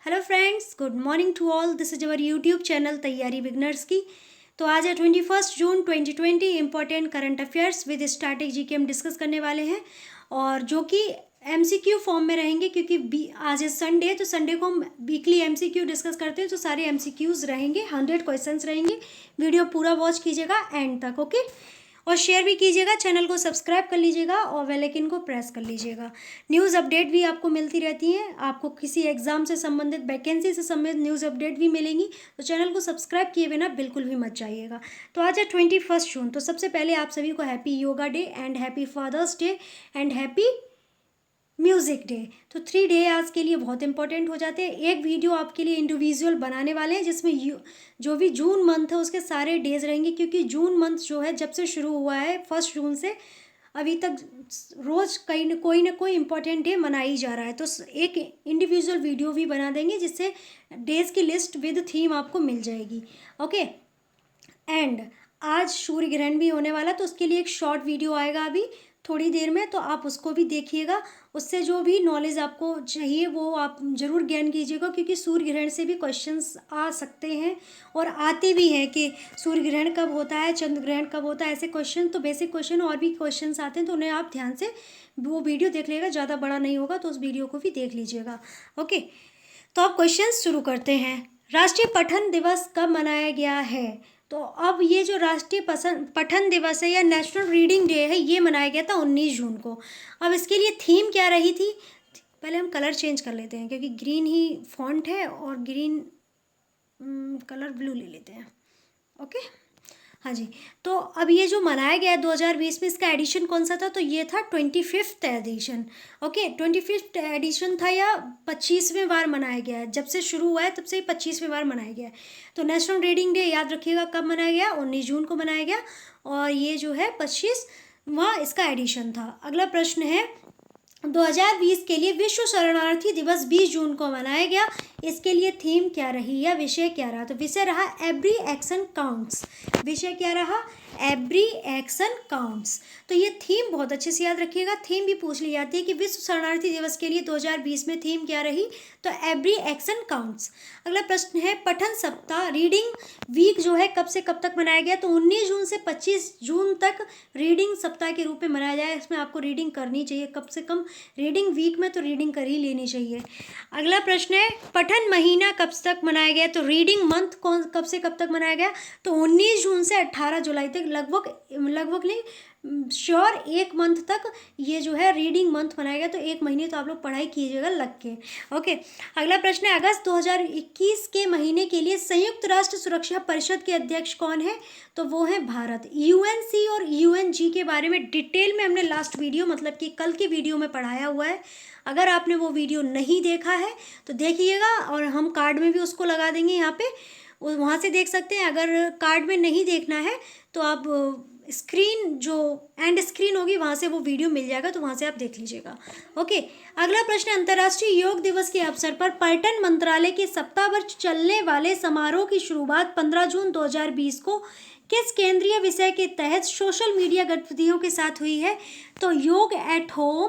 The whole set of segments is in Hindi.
Hello friends, good morning to all. This is our YouTube channel तैयारी बिगनर्स की। तो आज है 21 June 2020। Important current affairs with static G K हम डिस्कस करने वाले हैं और जो कि एमसीक्यू फॉर्म में रहेंगे, क्योंकि आज है संडे, तो संडे को हम वीकली एमसीक्यू डिस्कस करते हैं। तो सारे एमसीक्यूज रहेंगे, 100 क्वेश्चंस रहेंगे। वीडियो पूरा वॉच कीजिएगा एंड तक, ओके। और शेयर भी कीजिएगा, चैनल को सब्सक्राइब कर लीजिएगा और बेल आइकन को प्रेस कर लीजिएगा। न्यूज़ अपडेट भी आपको मिलती रहती हैं। आपको किसी एग्जाम से संबंधित, वैकेंसी से संबंधित न्यूज़ अपडेट भी मिलेंगी। तो चैनल को सब्सक्राइब किए बिना बिल्कुल भी मत जाइएगा। तो आज है 21 जून। तो सबसे पहले आप सभी को happy yoga day and happy father's day and happy music day. तो 3 डे आज के लिए बहुत इंपॉर्टेंट हो जाते हैं। एक वीडियो आपके लिए इंडिविजुअल बनाने वाले हैं जिसमें जो भी जून मंथ है उसके सारे डेज रहेंगे, क्योंकि जून मंथ जो है जब से शुरू हुआ है 1 जून से अभी तक रोज़ कोई ना कोई इम्पोर्टेंट डे मनाई जा रहा है। तो एक इंडिविजुअल वीडियो भी बना देंगे जिससे डेज की लिस्ट विद थीम आपको मिल जाएगी, ओके। एंड आज सूर्य ग्रहण भी होने वाला, तो उसके लिए एक शॉर्ट वीडियो आएगा अभी थोड़ी देर में, तो आप उसको भी देखिएगा। उससे जो भी नॉलेज आपको चाहिए वो आप ज़रूर गेन कीजिएगा, क्योंकि सूर्य ग्रहण से भी क्वेश्चंस आ सकते हैं और आते भी हैं कि सूर्य ग्रहण कब होता है, चंद्र ग्रहण कब होता है, ऐसे क्वेश्चन। तो बेसिक क्वेश्चन और भी क्वेश्चंस आते हैं, तो उन्हें आप ध्यान से वो वीडियो देख लीजिएगा। ज़्यादा बड़ा नहीं होगा तो उस वीडियो को भी देख लीजिएगा, ओके। तो अब क्वेश्चन शुरू करते हैं। राष्ट्रीय पठन दिवस कब मनाया गया है? तो अब ये जो राष्ट्रीय पठन दिवस है या नेशनल रीडिंग डे है, ये मनाया गया था 19 जून को। अब इसके लिए थीम क्या रही थी? पहले हम कलर चेंज कर लेते हैं, क्योंकि ग्रीन ही फॉन्ट है और ग्रीन कलर ब्लू ले लेते हैं, ओके। हाँ जी। तो अब ये जो मनाया गया है 2020 में, इसका एडिशन कौन सा था? तो ये था 25th addition, okay. 25th addition था या 25वें बार मनाया गया है। जब से शुरू हुआ है तब से ही 25वें बार मनाया गया है। तो नेशनल रीडिंग डे याद रखिएगा कब मनाया गया, 19 जून को मनाया गया और ये जो है 25वां इसका एडिशन था। अगला प्रश्न है, 2020 के लिए विश्व शरणार्थी दिवस 20 जून को मनाया गया। इसके लिए थीम क्या रही या विषय क्या रहा? तो विषय रहा एवरी एक्शन काउंट्स। विषय क्या रहा? Every action counts. तो ये थीम बहुत अच्छे से याद रखिएगा। थीम भी पूछ ली जाती है कि विश्व शरणार्थी दिवस के लिए 2020 में थीम क्या रही? तो एवरी एक्शन काउंट्स। अगला प्रश्न है, पठन सप्ताह रीडिंग वीक जो है कब से कब तक मनाया गया? तो 19 जून से 25 जून तक रीडिंग सप्ताह के रूप में मनाया जाए। इसमें आपको रीडिंग करनी चाहिए कम से कम। रीडिंग वीक में तो रीडिंग कर ही लेनी चाहिए। अगला प्रश्न है, पठन महीना कब तक मनाया गया? तो रीडिंग मंथ कब से कब तक मनाया गया? तो 19 जून से 18 जुलाई तक, लगभग नहीं, श्योर 1 मंथ तक ये जो है रीडिंग मंथ मनाया गया। तो 1 महीने तो आप लोग पढ़ाई कीजिएगा लग के, ओके। अगला प्रश्न है, अगस्त 2021 के महीने के लिए संयुक्त राष्ट्र सुरक्षा परिषद के अध्यक्ष कौन है? तो वो है भारत। यूएनसी और यूएनजी के बारे में डिटेल में हमने लास्ट वीडियो, मतलब कि कल की वीडियो में पढ़ाया हुआ है। अगर आपने वो वीडियो नहीं देखा है तो देखिएगा, और हम कार्ड में भी उसको लगा देंगे यहाँ पे, वहाँ से देख सकते हैं। अगर कार्ड में नहीं देखना है तो आप स्क्रीन जो एंड स्क्रीन होगी वहाँ से वो वीडियो मिल जाएगा, तो वहाँ से आप देख लीजिएगा, ओके। अगला प्रश्न, अंतर्राष्ट्रीय योग दिवस के अवसर पर पर्यटन मंत्रालय के सप्ताह भर चलने वाले समारोह की शुरुआत 15 जून 2020 को किस केंद्रीय विषय के तहत सोशल मीडिया गतिविधियों के साथ हुई है? तो योग एट होम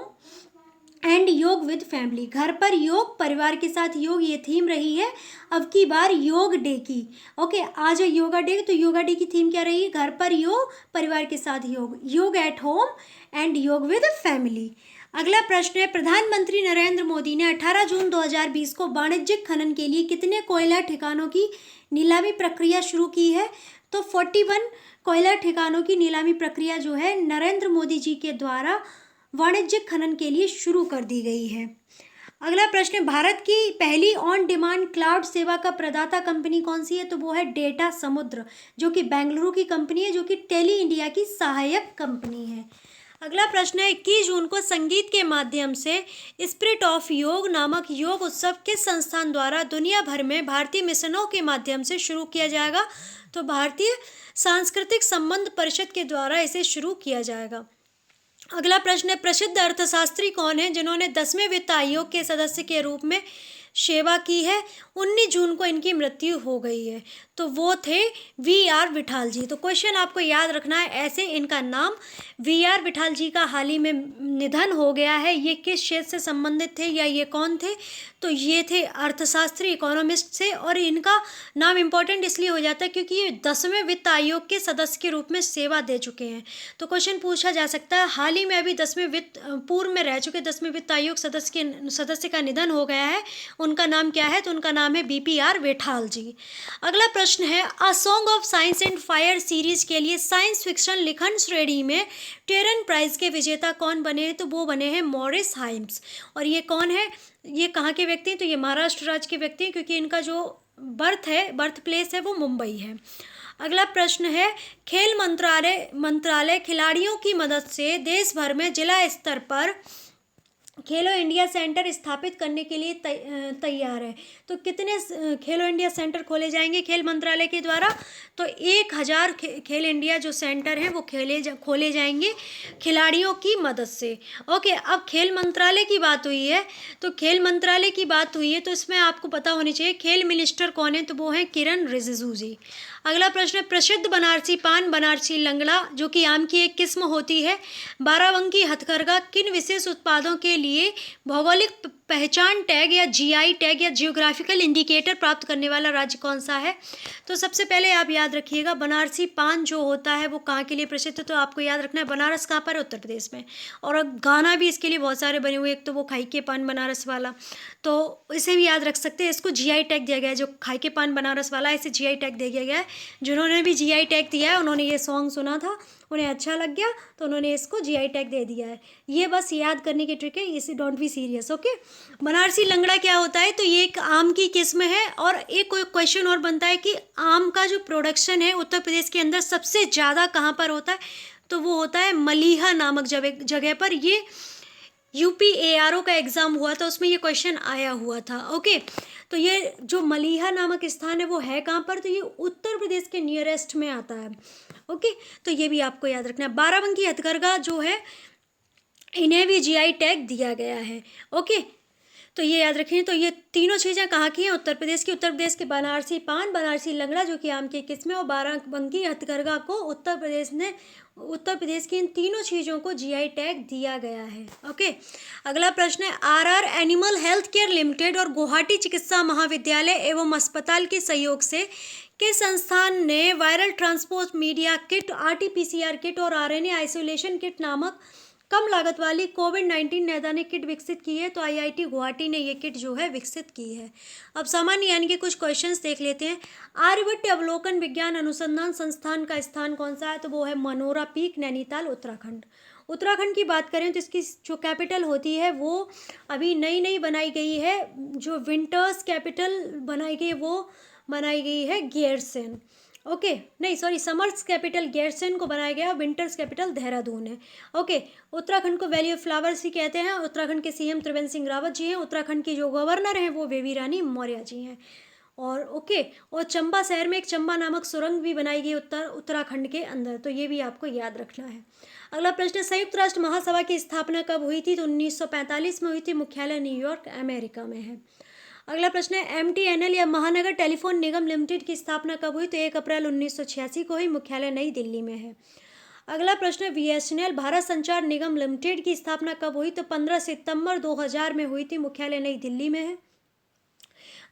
एंड योग विद फैमिली। घर पर योग, परिवार के साथ योग, ये थीम रही है अब की बार योग डे की, ओके। आज है योगा डे, तो योगा डे की थीम क्या रही? घर पर योग, परिवार के साथ योग, योग एट होम एंड योग विद फैमिली। अगला प्रश्न है, प्रधानमंत्री नरेंद्र मोदी ने 18 जून 2020 को वाणिज्यिक खनन के लिए कितने कोयला ठिकानों की नीलामी प्रक्रिया शुरू की है? तो 41 कोयला ठिकानों की नीलामी प्रक्रिया जो है नरेंद्र मोदी जी के द्वारा वाणिज्यिक खनन के लिए शुरू कर दी गई है। अगला प्रश्न है, भारत की पहली ऑन डिमांड क्लाउड सेवा का प्रदाता कंपनी कौन सी है? तो वो है डेटा समुद्र, जो कि बेंगलुरु की कंपनी है, जो कि टेली इंडिया की सहायक कंपनी है। अगला प्रश्न है, 21 जून को संगीत के माध्यम से स्पिरिट ऑफ योग नामक योग उत्सव किस संस्थान द्वारा दुनिया भर में भारतीय मिशनों के माध्यम से शुरू किया जाएगा? तो भारतीय सांस्कृतिक संबंध परिषद के द्वारा इसे शुरू किया जाएगा। अगला प्रश्न है, प्रसिद्ध अर्थशास्त्री कौन है जिन्होंने 10वें वित्त आयोग के सदस्य के रूप में सेवा की है। 19 जून को इनकी मृत्यु हो गई है। तो वो थे वी.आर. विठाल जी। तो क्वेश्चन आपको याद रखना है ऐसे, इनका नाम वी.आर. विठाल जी का हाल ही में निधन हो गया है। ये किस क्षेत्र से संबंधित थे या ये कौन थे? तो ये थे अर्थशास्त्री, इकोनॉमिस्ट से। और इनका नाम इम्पोर्टेंट इसलिए हो जाता है क्योंकि ये 10वें वित्त आयोग के सदस्य के रूप में सेवा दे चुके हैं। तो क्वेश्चन पूछा जा सकता है, हाल ही में अभी 10वें पूर्व में रह चुके 10वें वित्त आयोग सदस्य का निधन हो गया है, उनका नाम क्या है? तो उनका नाम है बी.पी.आर. विठाल जी। अगला प्रश्न है, a song of science and fire series के लिए साइंस फिक्शन लिखन श्रेणी में टेरन प्राइज के विजेता कौन बने हैं? तो वो बने हैं मॉरिस हाइम्स। और ये कौन है, ये कहाँ के व्यक्ति हैं? तो ये महाराष्ट्र राज्य के व्यक्ति हैं, क्योंकि इनका जो बर्थ प्लेस है वो मुंबई है। अगला प्रश्न है, खेल मंत्रालय खिलाड़ियों की मदद से देश भर में जिला स्तर पर खेलो इंडिया सेंटर स्थापित करने के लिए तैयार है। तो कितने खेलो इंडिया सेंटर खोले जाएंगे खेल मंत्रालय के द्वारा? तो 1000 खेल इंडिया जो सेंटर हैं वो खोले जाएंगे खिलाड़ियों की मदद से। ओके, अब खेल मंत्रालय की बात हुई है, तो खेल मंत्रालय की बात हुई है तो इसमें आपको पता होनी चाहिए खेल मिनिस्टर कौन है? तो वो हैं किरण रिजिजू जी। अगला प्रश्न है, प्रसिद्ध बनारसी पान बनारसी लंगड़ा जो कि आम की एक किस्म होती है, बाराबंकी हथकरघा किन विशेष उत्पादों के लिए भौगोलिक पहचान टैग या जीआई टैग या जियोग्राफिकल इंडिकेटर प्राप्त करने वाला राज्य कौन सा है? तो सबसे पहले आप याद रखिएगा, बनारसी पान जो होता है वो कहाँ के लिए प्रसिद्ध है? तो आपको याद रखना है बनारस कहाँ पर है? उत्तर प्रदेश में। और गाना भी इसके लिए बहुत सारे बने हुए, एक तो वो खाई के पान बनारस वाला, तो इसे भी याद रख सकते हैं। इसको जीआई टैग दिया गया है, जो खाई के पान बनारस वाला है इसे जीआई टैग दिया गया है। जिन्होंने भी जीआई टैग दिया है उन्होंने ये सॉन्ग सुना था, उन्हें अच्छा लग गया तो उन्होंने इसको जीआई टैग दे दिया है। ये बस याद करने की ट्रिक है, इसे don't be serious. Okay, Banarasi लंगड़ा क्या होता है? तो ये एक आम की किस्म है। और एक कोई क्वेश्चन और बनता है कि आम का जो प्रोडक्शन है उत्तर प्रदेश के अंदर सबसे ज़्यादा कहाँ पर होता है? तो वो होता है मलीहा नामक जगह पर। ये यूपी-एआरओ का एग्ज़ाम हुआ था, उसमें ये क्वेश्चन आया हुआ था। ओके, तो ये जो मलीहा नामक स्थान है वो है कहाँ पर? तो ये उत्तर प्रदेश के नियरेस्ट में आता है। ओके, तो ये भी आपको याद रखना है। बाराबंकी हथकरघा जो है इन्हें भी जीआई टैग दिया गया है। ओके, तो ये याद रखिए। तो ये तीनों चीज़ें कहाँ की हैं? उत्तर प्रदेश की। उत्तर प्रदेश के बनारसी पान बनारसी लंगड़ा जो कि आम की किस्म है, और बाराबंकी हथकरघा को उत्तर प्रदेश की इन तीनों चीज़ों को जीआई टैग दिया गया है। ओके, अगला प्रश्न है, RR animal health care limited और गुवाहाटी चिकित्सा महाविद्यालय एवं अस्पताल के सहयोग से किस संस्थान ने viral transport media kit, RT-PCR kit और आरएनए आइसोलेशन किट नामक कम लागत वाली कोविड-19 नैदानिक किट विकसित की है? तो आईआईटी गुवाहाटी ने ये किट जो है विकसित की है। अब सामान्य यानी कि कुछ क्वेश्चंस देख लेते हैं। आर्यभट्ट अवलोकन विज्ञान अनुसंधान संस्थान का स्थान कौन सा है? तो वो है मनोरा पीक, नैनीताल, उत्तराखंड। उत्तराखंड की बात करें तो इसकी जो कैपिटल होती है वो अभी नई बनाई गई है, जो विंटर्स कैपिटल बनाई गई है गैरसैंण। ओके, नहीं सॉरी, समर्स कैपिटल गैरसैंण को बनाया गया, विंटर्स कैपिटल देहरादून है। ओके, उत्तराखंड को वैली ऑफ फ्लावर्स ही कहते हैं। उत्तराखंड के सीएम त्रिवेंद्र सिंह रावत जी हैं। उत्तराखंड की जो गवर्नर हैं वो बेबी रानी मौर्य जी हैं। और ओके, और चंबा शहर में एक चंबा नामक सुरंग भी बनाई गई उत्तराखंड के अंदर, तो ये भी आपको याद रखना है। अगला प्रश्न, संयुक्त राष्ट्र महासभा की स्थापना कब हुई थी? तो 1945 में हुई थी। मुख्यालय न्यूयॉर्क अमेरिका में है। अगला प्रश्न है, एमटीएनएल या महानगर टेलीफोन निगम लिमिटेड की स्थापना कब हुई? तो 1 अप्रैल 1986 को हुई। मुख्यालय नई दिल्ली में है। अगला प्रश्न है, बीएसएनएल भारत संचार निगम लिमिटेड की स्थापना कब हुई? तो 15 सितंबर 2000 में हुई थी। मुख्यालय नई दिल्ली में है।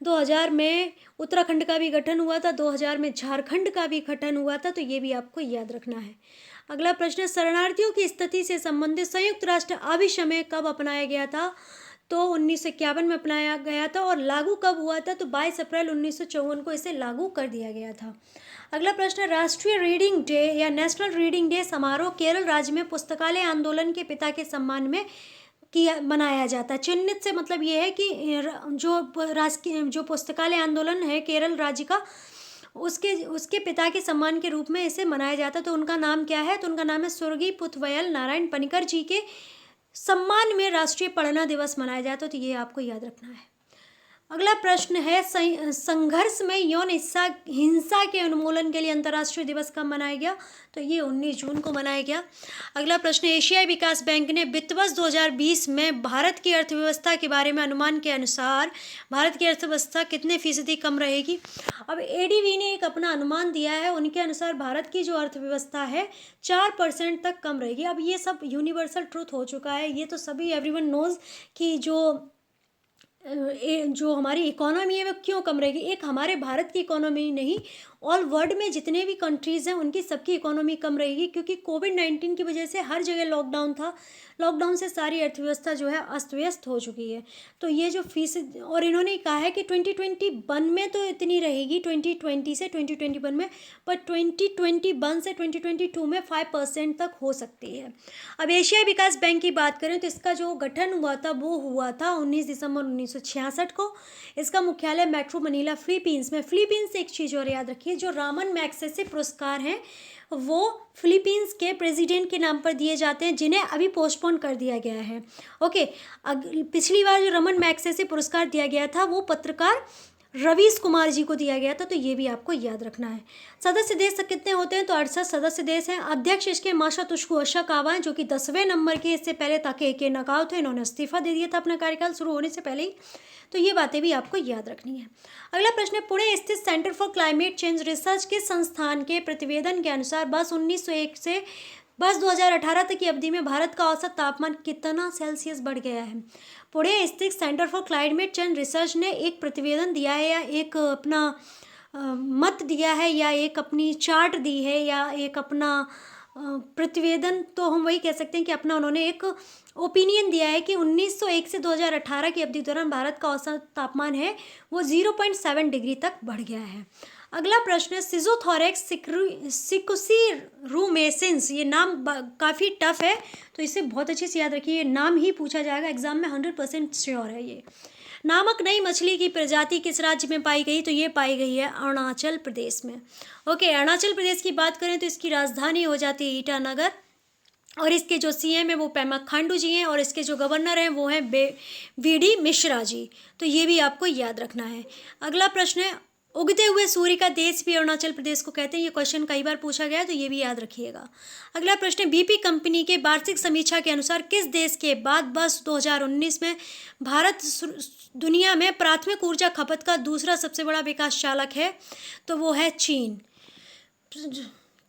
2000 में उत्तराखंड का भी गठन हुआ था, 2000 में झारखंड का भी गठन हुआ था, तो ये भी आपको याद रखना है। अगला प्रश्न है, शरणार्थियों की स्थिति से संबंधित संयुक्त राष्ट्र अभिसमय कब अपनाया गया था? तो 1951 में अपनाया गया था। और लागू कब हुआ था? तो 22 अप्रैल 1954 को इसे लागू कर दिया गया था। अगला प्रश्न है, राष्ट्रीय रीडिंग डे या नेशनल रीडिंग डे समारोह केरल राज्य में पुस्तकालय आंदोलन के पिता के सम्मान में मनाया जाता है। चिन्हित से मतलब ये है कि जो पुस्तकालय आंदोलन है केरल राज्य का, उसके पिता के सम्मान के रूप में इसे मनाया जाता है। तो उनका नाम क्या है? तो उनका नाम है स्वर्गीय पुथवयल नारायण पनिकर जी के सम्मान में राष्ट्रीय पढ़ना दिवस मनाया जाता है। तो ये आपको याद रखना है। अगला प्रश्न है, संघर्ष में यौन हिंसा के उन्मूलन के लिए अंतर्राष्ट्रीय दिवस कब मनाया गया? तो ये 19 जून को मनाया गया। अगला प्रश्न, एशियाई विकास बैंक ने वित्त वर्ष 2020 में भारत की अर्थव्यवस्था के बारे में अनुमान के अनुसार भारत की अर्थव्यवस्था कितने फीसदी कम रहेगी? अब एडीबी ने एक अपना अनुमान दिया है, उनके अनुसार भारत की जो अर्थव्यवस्था है 4% तक कम रहेगी। अब ये सब यूनिवर्सल ट्रूथ हो चुका है, ये तो सभी एवरीवन नोज कि जो हमारी इकोनॉमी है वो क्यों कम रहेगी। एक हमारे भारत की इकोनॉमी नहीं, ऑल वर्ल्ड में जितने भी कंट्रीज़ हैं उनकी सबकी इकोनॉमी कम रहेगी, क्योंकि कोविड-19 की वजह से हर जगह लॉकडाउन था। लॉकडाउन से सारी अर्थव्यवस्था जो है अस्त व्यस्त हो चुकी है। तो ये जो फीस, और इन्होंने कहा है कि 2021 में तो इतनी रहेगी, 2020 से 2021 में, पर 2021 से 2022 में 5% तक हो सकती है। अब एशियाई विकास बैंक की बात करें तो इसका जो गठन हुआ था वो हुआ था 19 दिसंबर 1966 को। इसका मुख्यालय मेट्रो मनीला फिलीपींस में। फिलीपींस से एक चीज़ और याद रखिए, जो रामन मैग्सेसे पुरस्कार हैं वो फिलीपींस के प्रेसिडेंट के नाम पर दिए जाते हैं, जिन्हें अभी पोस्टपोन कर दिया गया है। ओके, पिछली बार जो रमन मैग्सेसे पुरस्कार दिया गया था वो पत्रकार रवीश कुमार जी को दिया गया था, तो ये भी आपको याद रखना है। सदस्य देश कितने होते हैं? तो 68 सदस्य देश हैं। अध्यक्ष इसके मासातोशी ओसाकावा हैं, जो कि 10वें नंबर के। इससे पहले ताकेयुकी नाकाओ थे, इन्होंने इस्तीफा दे दिया था अपना कार्यकाल शुरू होने से पहले ही। तो ये बातें भी आपको याद रखनी है। अगला प्रश्न है, पुणे स्थित centre for climate change research के संस्थान के प्रतिवेदन के अनुसार वर्ष 1901 से वर्ष 2018 तक की अवधि में भारत का औसत तापमान कितना सेल्सियस बढ़ गया है? पुणे स्थित centre for climate change research ने एक प्रतिवेदन दिया है, या एक अपना मत दिया है, या एक अपनी चार्ट दी है, या एक अपना प्रतिवेदन, तो हम वही कह सकते हैं कि अपना उन्होंने एक ओपिनियन दिया है कि 1901 से 2018 की अवधि दौरान भारत का औसत तापमान है वो 0.7 डिग्री तक बढ़ गया है। अगला प्रश्न है, सिजोथोरैक्स सिकुसिरुमेंसिस, ये नाम काफ़ी टफ है, तो इसे बहुत अच्छे से याद रखिए, ये नाम ही पूछा जाएगा एग्जाम में, 100% श्योर है ये। नामक नई मछली की प्रजाति किस राज्य में पाई गई? तो ये पाई गई है अरुणाचल प्रदेश में। ओके, अरुणाचल प्रदेश की बात करें तो इसकी राजधानी हो जाती है ईटानगर, और इसके जो सीएम है वो पेमा खांडू जी हैं, और इसके जो गवर्नर हैं वो हैं वीडी मिश्रा जी। तो ये भी आपको याद रखना है। अगला प्रश्न है, उगते हुए सूर्य का देश भी अरुणाचल प्रदेश को कहते हैं। ये क्वेश्चन कई बार पूछा गया है, तो ये भी याद रखिएगा। अगला प्रश्न है, बीपी कंपनी के वार्षिक समीक्षा के अनुसार किस देश के बाद वर्ष 2019 में भारत दुनिया में प्राथमिक ऊर्जा खपत का दूसरा सबसे बड़ा विकास चालक है? तो वो है चीन।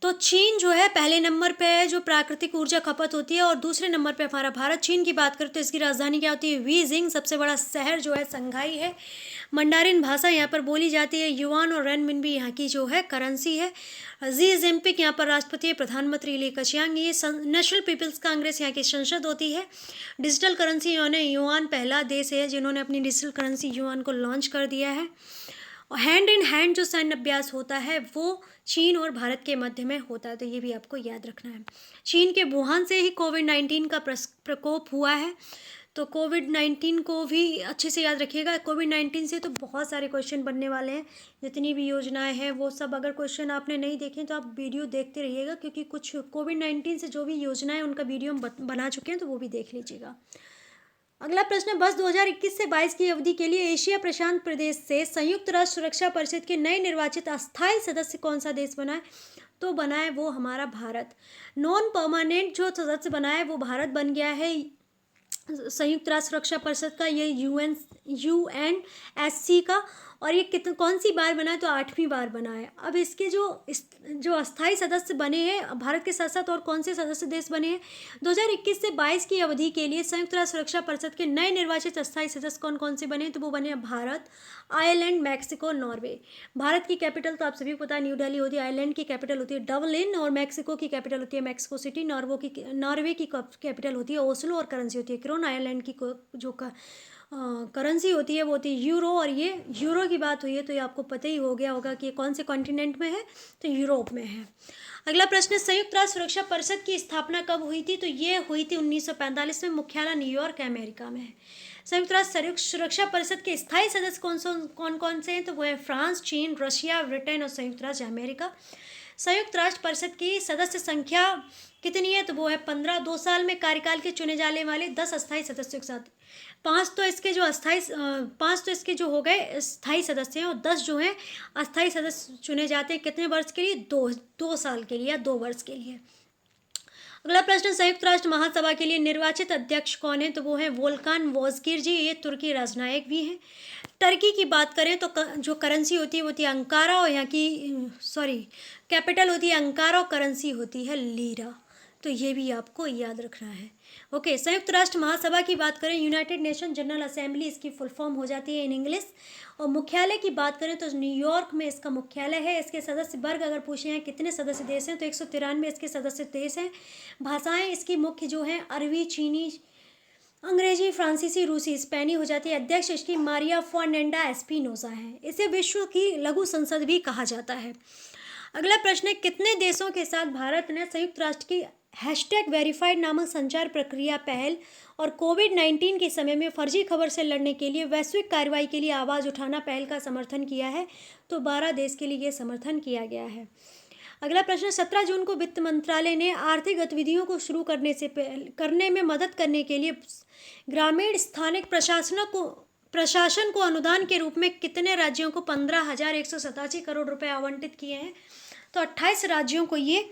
तो चीन जो है पहले नंबर पे है, जो प्राकृतिक ऊर्जा खपत होती है, और दूसरे नंबर पे हमारा भारत। चीन की बात करें तो इसकी राजधानी क्या होती है? बीजिंग। सबसे बड़ा शहर जो है संघाई है। मंडारिन भाषा यहाँ पर बोली जाती है। युआन और रेनमिनबी यहाँ की जो है करेंसी है। जी जिनपिंग यहाँ पर राष्ट्रपति है। प्रधानमंत्री ली कचियांग। ये नेशनल पीपल्स कांग्रेस यहाँ की संसद होती है। डिजिटल करेंसी युआन पहला देश है जिन्होंने अपनी डिजिटल करेंसी युआन को लॉन्च कर दिया है। हैंड इन हैंड जो सैन्य अभ्यास होता है वो चीन और भारत के मध्य में होता है, तो ये भी आपको याद रखना है। चीन के वुहान से ही कोविड-19 का प्रकोप हुआ है, तो कोविड-19 को भी अच्छे से याद रखिएगा। कोविड-19 से तो बहुत सारे क्वेश्चन बनने वाले हैं, जितनी भी योजनाएं हैं वो सब। अगर क्वेश्चन आपने नहीं देखे तो आप वीडियो देखते रहिएगा, क्योंकि कुछ कोविड-19 से जो भी योजनाएं उनका वीडियो हम बना चुके हैं, तो वो भी देख लीजिएगा। अगला प्रश्न है, वर्ष 2021 से 22 की अवधि के लिए एशिया प्रशांत प्रदेश से संयुक्त राष्ट्र सुरक्षा परिषद के नए निर्वाचित अस्थायी सदस्य कौन सा देश बना है? तो बना है वो हमारा भारत। नॉन परमानेंट जो सदस्य बना है वो भारत बन गया है संयुक्त राष्ट्र सुरक्षा परिषद का, ये UNSC का। और ये कौन सी बार बना है? तो 8वीं बार बना है। अब इसके जो अस्थायी सदस्य बने हैं भारत के साथ साथ और कौन से सदस्य देश बने हैं 2021 से 22 की अवधि के लिए संयुक्त राष्ट्र सुरक्षा परिषद के नए निर्वाचित अस्थायी सदस्य कौन कौन से बने? तो वो बने Bharat, Ireland, Mexico, Norway. Bharat की कैपिटल तो आप सभी को पता है न्यू दिल्ली होती है। आयरलैंड की कैपिटल होती है डबलिन, और मैक्सिको की कैपिटल होती है मैक्सिको सिटी। नॉर्वे की कैपिटल होती है ओस्लो, और करेंसी होती है क्रोन। आयरलैंड की जो करेंसी होती है वो होती है यूरो, और ये यूरो की बात हुई है तो ये आपको पता ही हो गया होगा कि ये कौन से कॉन्टिनेंट में है, तो यूरोप में है। अगला प्रश्न, संयुक्त राष्ट्र सुरक्षा परिषद की स्थापना कब हुई थी? तो ये हुई थी 1945 में। मुख्यालय न्यूयॉर्क अमेरिका में है। संयुक्त राष्ट्र सुरक्षा परिषद के स्थायी सदस्य कौन कौन से हैं? तो वो है फ्रांस, चीन, रशिया, ब्रिटेन और संयुक्त राज्य अमेरिका। संयुक्त राष्ट्र परिषद की सदस्य संख्या कितनी है? तो वो है 15। 2 साल में कार्यकाल के चुने जाने वाले 10 अस्थायी सदस्यों के साथ। 5 तो इसके जो हो गए स्थायी सदस्य हैं, और 10 जो हैं अस्थायी सदस्य चुने जाते हैं। कितने वर्ष के लिए? 2 साल के लिए या 2 वर्ष के लिए। अगला प्रश्न, संयुक्त राष्ट्र महासभा के लिए निर्वाचित अध्यक्ष कौन है? तो वो है वोल्कान वोजकिर जी। ये तुर्की राजनयिक भी हैं। टर्की की बात करें तो जो करेंसी होती है वो होती है अंकारा, और यहाँ की कैपिटल होती है अंकारा, और करेंसी होती है लीरा। तो ये भी आपको याद रखना है। ओके, संयुक्त राष्ट्र महासभा की बात करें, यूनाइटेड नेशन जनरल असेंबली इसकी फुल फॉर्म हो जाती है इन इंग्लिश। और मुख्यालय की बात करें तो न्यूयॉर्क में इसका मुख्यालय है। इसके सदस्य वर्ग अगर पूछे हैं कितने सदस्य देश हैं, तो 193 इसके सदस्य देश हैं। भाषाएं इसकी मुख्य जो हैं अरबी, चीनी, अंग्रेजी, फ्रांसीसी, रूसी, स्पेनी हो जाती है। अध्यक्ष इसकी मारिया फर्नांडा एस्पिनोजा है। इसे विश्व की लघु संसद भी कहा जाता है। अगला प्रश्न है, कितने देशों के साथ भारत ने संयुक्त राष्ट्र की #वेरीफाइड नामक संचार प्रक्रिया पहल और कोविड-19 के समय में फर्जी खबर से लड़ने के लिए वैश्विक कार्रवाई के लिए आवाज़ उठाना पहल का समर्थन किया है? तो 12 देश के लिए ये समर्थन किया गया है। अगला प्रश्न, 17 जून को वित्त मंत्रालय ने आर्थिक गतिविधियों को शुरू करने में मदद करने के लिए ग्रामीण स्थानिक प्रशासन को अनुदान के रूप में कितने राज्यों को 15,187 करोड़ रुपए आवंटित किए हैं? तो 28 राज्यों को ये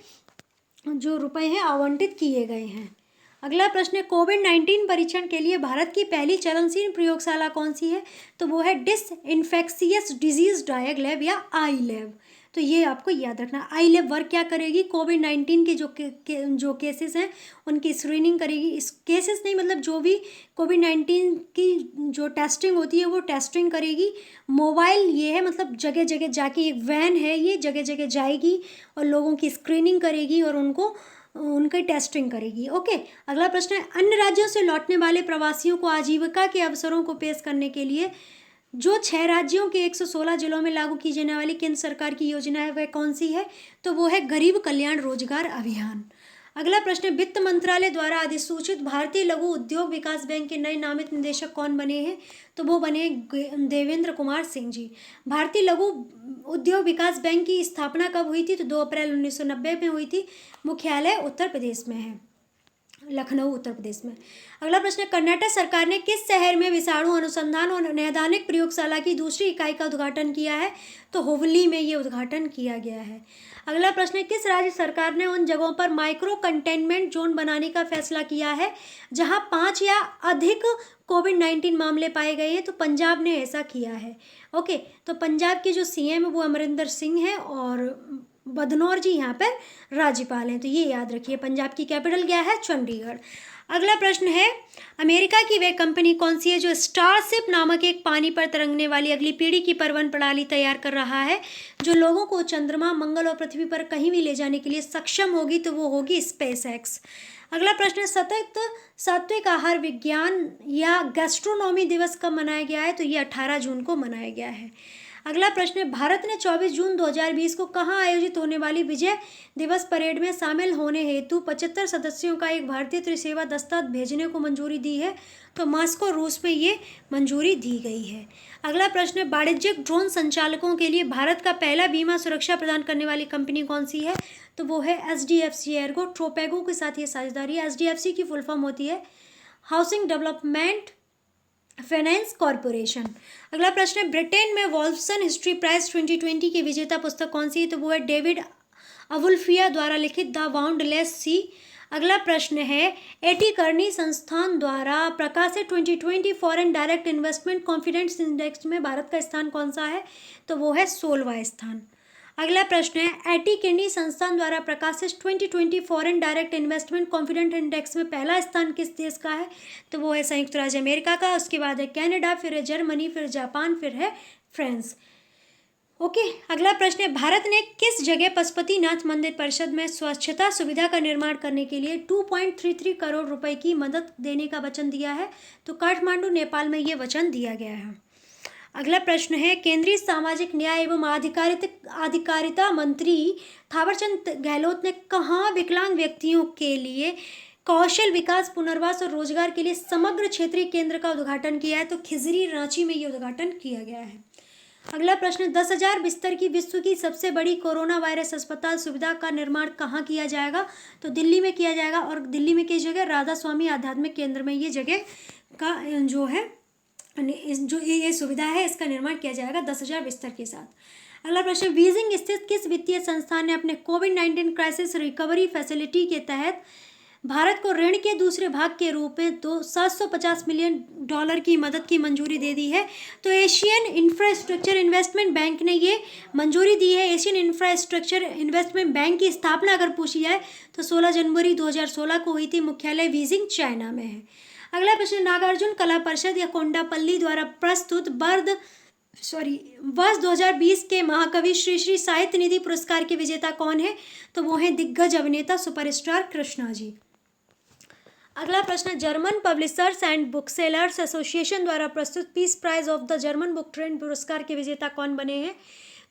जो रुपए हैं आवंटित किए गए हैं। अगला प्रश्न है, कोविड-19 परीक्षण के लिए भारत की पहली चरणशील प्रयोगशाला कौन सी है? तो वो है डिसइंफेक्शियस डिजीज डायग लैब या आई लैब। तो ये आपको याद रखना। आई लैब वर्क क्या करेगी? कोविड-19 के जो केसेस हैं उनकी स्क्रीनिंग करेगी। इस केसेस नहीं, मतलब जो भी कोविड-19 की जो टेस्टिंग होती है वो टेस्टिंग करेगी। मोबाइल ये है, मतलब जगह जगह जाके एक वैन है, ये जगह जगह जाएगी और लोगों की स्क्रीनिंग करेगी और उनकी टेस्टिंग करेगी। ओके, अगला प्रश्न है, अन्य राज्यों से लौटने वाले प्रवासियों को आजीविका के अवसरों को पेश करने के लिए जो 6 राज्यों के 116 जिलों में लागू की जाने वाली केंद्र सरकार की योजना है वह कौन सी है? तो वो है गरीब कल्याण रोजगार अभियान। अगला प्रश्न, वित्त मंत्रालय द्वारा अधिसूचित भारतीय लघु उद्योग विकास बैंक के नए नामित निदेशक कौन बने हैं? तो वो बने देवेंद्र कुमार सिंह जी। भारतीय लघु उद्योग विकास बैंक की स्थापना कब हुई थी? तो 2 अप्रैल 1990 में हुई थी। मुख्यालय उत्तर प्रदेश में है, लखनऊ उत्तर प्रदेश में। अगला प्रश्न, कर्नाटक सरकार ने किस शहर में विषाणु अनुसंधान और नैदानिक प्रयोगशाला की दूसरी इकाई का उद्घाटन किया है? तो हुबली में ये उद्घाटन किया गया है। अगला प्रश्न है, किस राज्य सरकार ने उन जगहों पर माइक्रो कंटेनमेंट जोन बनाने का फैसला किया है जहां 5 या अधिक कोविड-19 मामले पाए गए हैं? तो पंजाब ने ऐसा किया है। ओके, तो पंजाब के जो सीएम है वो अमरिंदर सिंह है और बदनौर जी यहाँ पर राज्यपाल हैं। तो ये याद रखिए। पंजाब की कैपिटल क्या है? चंडीगढ़। अगला प्रश्न है, अमेरिका की वह कंपनी कौन सी है जो स्टारशिप नामक एक पानी पर तरंगने वाली अगली पीढ़ी की परिवहन प्रणाली तैयार कर रहा है जो लोगों को चंद्रमा, मंगल और पृथ्वी पर कहीं भी ले जाने के लिए सक्षम होगी? तो वो होगी स्पेसएक्स। अगला प्रश्न है, सतत सात्विक आहार विज्ञान या गैस्ट्रोनॉमी दिवस कब मनाया गया है? तो ये 18 जून को मनाया गया है। अगला प्रश्न है, भारत ने 24 जून 2020 को कहाँ आयोजित होने वाली विजय दिवस परेड में शामिल होने हेतु 75 सदस्यों का एक भारतीय त्रिसेवा दस्ता भेजने को मंजूरी दी है? तो मास्को रूस में ये मंजूरी दी गई है। अगला प्रश्न है, वाणिज्यिक ड्रोन संचालकों के लिए भारत का पहला बीमा सुरक्षा प्रदान करने वाली कंपनी कौन सी है? तो वो है HDFC एर्गो। ट्रोपैगो के साथ ये साझेदारी है। HDFC की फुल फॉर्म होती है हाउसिंग डेवलपमेंट फाइनेंस कॉरपोरेशन। अगला प्रश्न है, ब्रिटेन में वॉल्फसन हिस्ट्री प्राइज 2020 की विजेता पुस्तक कौन सी है? तो वो है डेविड अवुल्फिया द्वारा लिखित द बाउंडलेस सी। अगला प्रश्न है, एटी करनी संस्थान द्वारा प्रकाशित 2020 foreign direct investment confidence index में भारत का स्थान कौन सा है? तो वो है 16वां स्थान। अगला प्रश्न है, एटी किर्नी संस्थान द्वारा प्रकाशित 2020 foreign direct investment confidence index में पहला स्थान किस देश का है? तो वो है संयुक्त राज्य अमेरिका का। उसके बाद है कनाडा, फिर है जर्मनी, फिर जापान, फिर है फ्रांस। ओके, अगला प्रश्न है, भारत ने किस जगह पशुपतिनाथ मंदिर परिषद में स्वच्छता सुविधा का निर्माण करने के लिए 2.33 करोड़ रुपए की मदद देने का वचन दिया है? तो काठमांडू नेपाल में ये वचन दिया गया है। अगला प्रश्न है, केंद्रीय सामाजिक न्याय एवं आधिकारिता मंत्री थावरचंद गहलोत ने कहाँ विकलांग व्यक्तियों के लिए कौशल विकास, पुनर्वास और रोजगार के लिए समग्र क्षेत्रीय केंद्र का उद्घाटन किया है? तो खिजरी, रांची में ये उद्घाटन किया गया है। अगला प्रश्न, 10,000 बिस्तर की विश्व की सबसे बड़ी कोरोना वायरस अस्पताल सुविधा का निर्माण कहाँ किया जाएगा? तो दिल्ली में किया जाएगा। और दिल्ली में किस जगह? राधा स्वामी आध्यात्मिक केंद्र में ये जगह का जो है जो ये सुविधा है इसका निर्माण किया जाएगा 10,000 बिस्तर के साथ। अगला प्रश्न, बीजिंग स्थित किस वित्तीय संस्थान ने अपने कोविड-19 क्राइसिस रिकवरी फैसिलिटी के तहत भारत को ऋण के दूसरे भाग के रूप में 750 मिलियन डॉलर की मदद की मंजूरी दे दी है? तो एशियन इंफ्रास्ट्रक्चर इन्वेस्टमेंट बैंक ने ये मंजूरी दी है। एशियन इंफ्रास्ट्रक्चर इन्वेस्टमेंट बैंक की स्थापना अगर पूछी जाए तो 16 जनवरी 2016 को हुई थी। मुख्यालय बीजिंग चाइना में है। अगला प्रश्न, नागार्जुन कला परिषद या कोंडापल्ली द्वारा प्रस्तुत वर्ष 2020 के महाकवि श्री श्री साहित्य निधि पुरस्कार के विजेता कौन है? तो वो है दिग्गज अभिनेता सुपरस्टार कृष्णा जी। अगला प्रश्न, German publishers and booksellers association द्वारा प्रस्तुत peace prize of the German book trade पुरस्कार के विजेता कौन बने हैं?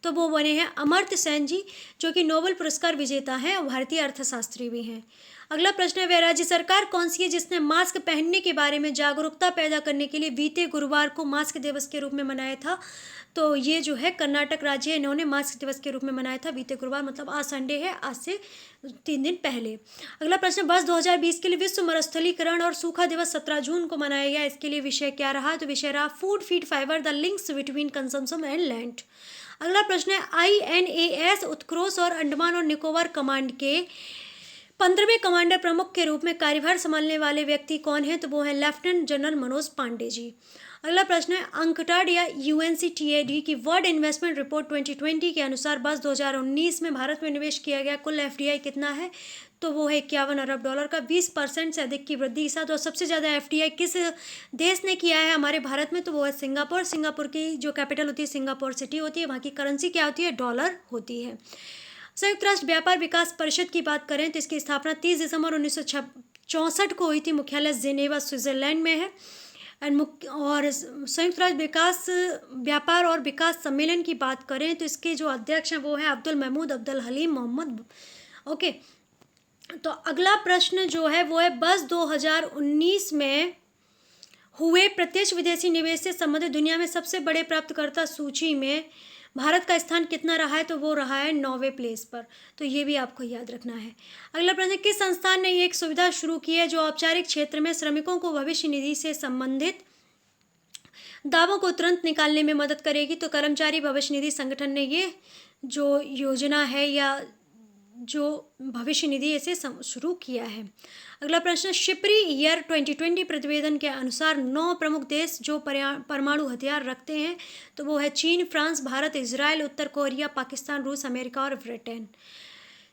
तो वो बने हैं अमर्त्य सेन जी, जो कि नोबेल पुरस्कार विजेता हैं और भारतीय अर्थशास्त्री भी हैं। अगला प्रश्न है, वह राज्य सरकार कौन सी है जिसने मास्क पहनने के बारे में जागरूकता पैदा करने के लिए बीते गुरुवार को मास्क दिवस के रूप में मनाया था? तो ये जो है कर्नाटक राज्य है, इन्होंने मास्क दिवस के रूप में मनाया था बीते गुरुवार, मतलब आज संडे है, आज से 3 दिन पहले। अगला प्रश्न, वर्ष 2020 के लिए विश्व मरुस्थलीकरण और सूखा दिवस 17 जून को मनाया गया। इसके लिए विषय क्या रहा? तो विषय रहा food feed fibre the links between consumption and land. अगला प्रश्न है, INAS उत्कर्ष और अंडमान और निकोबार कमांड के 15वें कमांडर प्रमुख के रूप में कार्यभार संभालने वाले व्यक्ति कौन है? तो वो है लेफ्टिनेंट जनरल मनोज पांडे जी। अगला प्रश्न है, अंकटाड या UNCTAD की वर्ल्ड इन्वेस्टमेंट रिपोर्ट 2020 के अनुसार वर्ष 2019 में भारत में निवेश किया गया कुल FDI कितना है? तो वो है 51 अरब डॉलर का, 20% से अधिक की वृद्धि के साथ। और सबसे ज़्यादा FDI किस देश ने किया है हमारे भारत में? तो वो है सिंगापुर। सिंगापुर की जो कैपिटल होती है सिंगापुर सिटी होती है, वहाँ की करेंसी क्या होती है? डॉलर होती है। संयुक्त राष्ट्र व्यापार विकास परिषद की बात करें तो इसकी स्थापना 30 दिसंबर 1964 को हुई थी। मुख्यालय जिनेवा स्विट्जरलैंड में है। और संयुक्त राष्ट्र व्यापार और विकास सम्मेलन की बात करें तो इसके जो अध्यक्ष हैं वो हैं अब्दुल महमूद अब्दुल हलीम मोहम्मद। ओके, तो अगला प्रश्न जो है वो है, वर्ष 2019 में हुए प्रत्यक्ष विदेशी निवेश से संबंधित दुनिया में सबसे बड़े प्राप्तकर्ता सूची में भारत का स्थान कितना रहा है? तो वो रहा है 9वें प्लेस पर। तो ये भी आपको याद रखना है। अगला प्रश्न, किस संस्थान ने एक सुविधा शुरू की है जो औपचारिक क्षेत्र में श्रमिकों को भविष्य निधि से संबंधित दावों को तुरंत निकालने में मदद करेगी? तो कर्मचारी भविष्य निधि संगठन ने ये जो योजना है या जो भविष्य निधि इसे शुरू किया है। अगला प्रश्न, शिप्री ईयर 2020 प्रतिवेदन के अनुसार 9 प्रमुख देश जो परमाणु हथियार रखते हैं तो वो है चीन, फ्रांस, भारत, इजराइल, उत्तर कोरिया, पाकिस्तान, रूस, अमेरिका और Britain.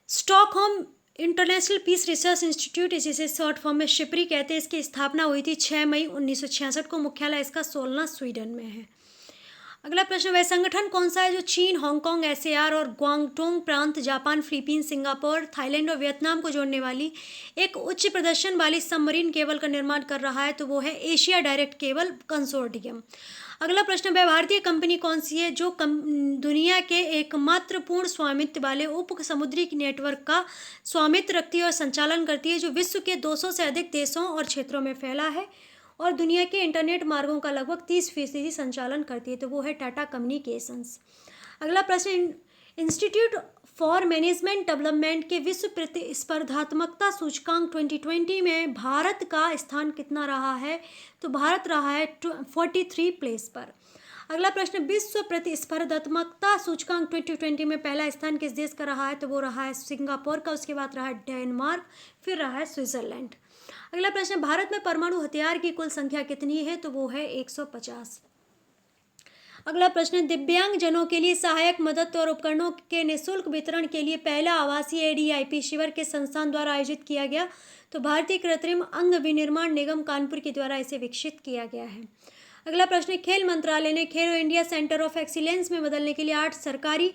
Stockholm International Peace Research Institute, जिसे शॉर्ट फॉर्म में शिप्री कहते हैं, इसकी स्थापना हुई थी 6 मई 1966 को। मुख्यालय इसका सोलना स्वीडन में है। अगला प्रश्न, वह संगठन कौन सा है जो चीन, हांगकांग, SAR और ग्वांगडोंग प्रांत, जापान, फिलीपींस, सिंगापुर, थाईलैंड और वियतनाम को जोड़ने वाली एक उच्च प्रदर्शन वाली सबमरीन केबल का निर्माण कर रहा है? तो वो है एशिया डायरेक्ट केबल कंसोर्टियम। अगला प्रश्न, वह भारतीय कंपनी कौन सी है जो दुनिया के एकमात्र पूर्ण स्वामित्व वाले उप समुद्री नेटवर्क का स्वामित्व रखती है और संचालन करती है, जो विश्व के 200 से अधिक देशों और क्षेत्रों में फैला है और दुनिया के इंटरनेट मार्गों का लगभग 30% संचालन करती है? तो वो है टाटा कम्युनिकेशंस। अगला प्रश्न, इंस्टीट्यूट फॉर मैनेजमेंट डेवलपमेंट के विश्व प्रतिस्पर्धात्मकता सूचकांक 2020 में भारत का स्थान कितना रहा है? तो भारत रहा है 43 प्लेस पर। अगला प्रश्न, विश्व प्रतिस्पर्धात्मकता सूचकांक 2020 में पहला स्थान किस देश का रहा है? तो वो रहा है सिंगापुर का, उसके बाद रहा है डेनमार्क, फिर रहा है स्विट्जरलैंड। अगला प्रश्न, भारत में परमाणु हथियार की कुल संख्या कितनी है? तो वो है 150। अगला प्रश्न, दिव्यांग जनों के लिए सहायक मदद और उपकरणों के निःशुल्क वितरण के लिए पहला आवासीय ADIP शिविर के संस्थान द्वारा आयोजित किया गया? तो भारतीय कृत्रिम अंग विनिर्माण निगम कानपुर के द्वारा इसे विकसित किया गया है। अगला प्रश्न, खेल मंत्रालय ने खेलो इंडिया सेंटर ऑफ एक्सीलेंस में बदलने के लिए 8 सरकारी